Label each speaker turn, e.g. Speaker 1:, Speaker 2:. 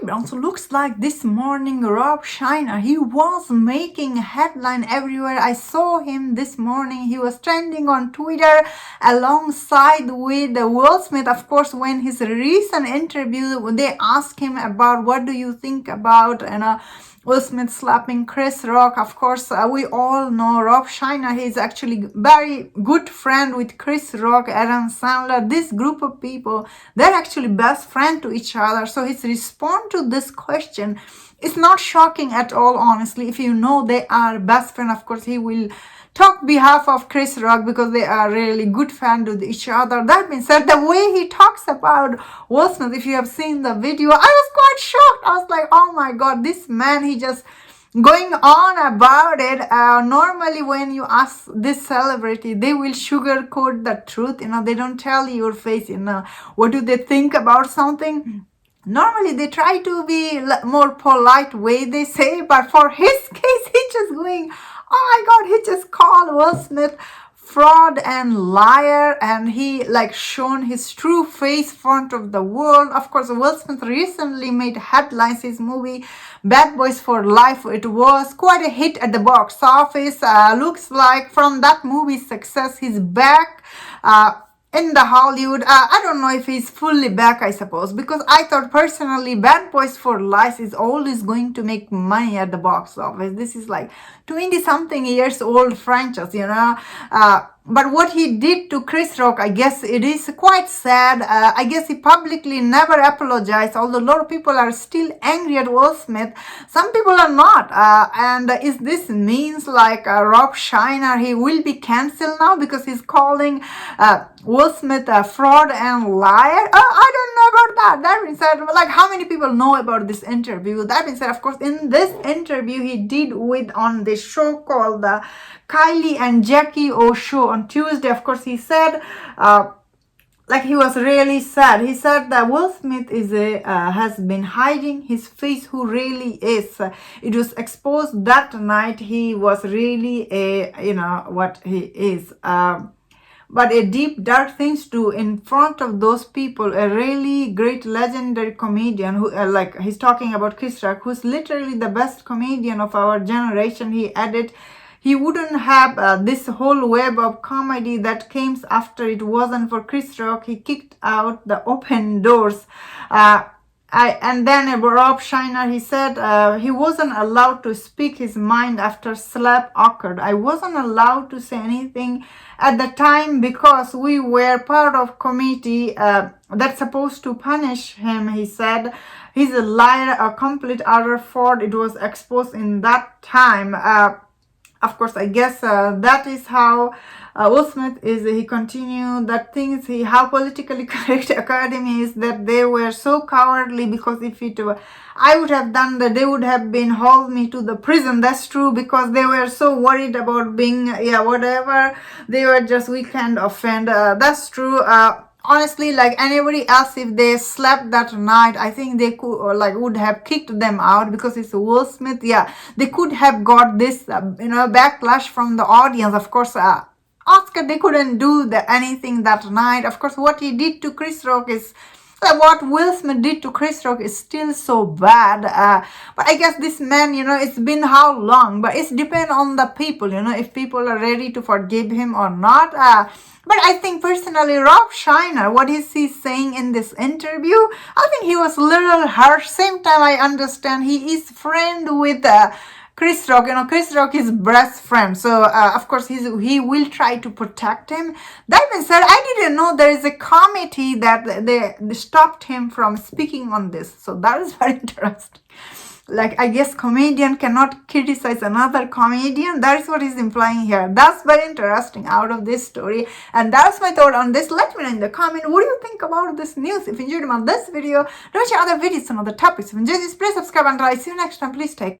Speaker 1: background. So looks like this morning Rob Schneider, he was making a headline everywhere. I saw him this morning. He was trending on Twitter alongside with Will Smith. Of course, when his recent interview, when they asked him about what do you think about Will Smith slapping Chris Rock. Of course, we all know Rob Schneider. He's actually very good friend with Chris Rock, Adam Sandler. This group of people, they're actually best friend to each other. So his response to this question is not shocking at all, honestly. If you know they are best friend, of course, he will talk behalf of Chris Rock because they are really good fans with each other. That being said, the way he talks about Will Smith, if you have seen the video, I was quite shocked. I was like, oh my god, this man, he just going on about it. Normally when you ask this celebrity, they will sugarcoat the truth. They don't tell your face, what do they think about something. Normally they try to be more polite way they say, but for his case, he just going, oh my god, he just called Will Smith fraud and liar, and he shown his true face in front of the world. Of course, Will Smith recently made headlines. His movie Bad Boys for Life, it was quite a hit at the box office. Looks like from that movie's success, he's back in the Hollywood. I don't know if he's fully back, I suppose, because I thought personally Bad Boys for Life is always going to make money at the box office. This is 20 something years old franchise, but what he did to Chris Rock, I guess it is quite sad. I guess he publicly never apologized, although a lot of people are still angry at Will Smith. Some people are not. And is this means Rob Schneider, he will be cancelled now because he's calling Will Smith a fraud and liar? I don't know about that. That being said, how many people know about this interview? That being said, of course, in this interview he did on this show called the Kylie and Jackie O show on Tuesday, of course, he said, he was really sad. He said that Will Smith has been hiding his face, who really is. It was exposed that night. He was really what he is. But a deep, dark things too in front of those people. A really great, legendary comedian who, he's talking about Chris Rock, who's literally the best comedian of our generation. He added, he wouldn't have this whole web of comedy that came after it wasn't for Chris Rock. He kicked out the open doors. And then Rob Schneider, he said he wasn't allowed to speak his mind after slap occurred. I wasn't allowed to say anything at the time because we were part of committee that's supposed to punish him, he said. He's a liar, a complete utter fraud. It was exposed in that time. Of course, I guess that is how Will Smith is. He continued that things, how politically correct Academy is, that they were so cowardly because if it were, I would have done that, they would have been hauled me to the prison. That's true, because they were so worried about being, whatever. They were just weekend offend. That's true. Honestly, anybody else, if they slept that night, I think they could would have kicked them out because it's Will Smith. Yeah, they could have got this backlash from the audience. Of course, Oscar, they couldn't do anything that night. Of course, what he did to Chris Rock is what Will Smith did to Chris Rock is still so bad. But I guess this man, it's been how long? But it's depend on the people, if people are ready to forgive him or not. But I think personally, Rob Schneider, what is he saying in this interview? I think he was a little harsh. Same time, I understand he is friend with Chris Rock. Chris Rock is best friend. So, of course, he will try to protect him. That being said, I didn't know there is a committee that they stopped him from speaking on this. So, that is very interesting. I guess comedian cannot criticize another comedian. That is what he's implying here. That's very interesting out of this story. And that's my thought on this. Let me know in the comment, what do you think about this news? If you enjoyed this video, watch other videos on other topics. If you enjoyed this, please subscribe, and I'll see you next time. Please take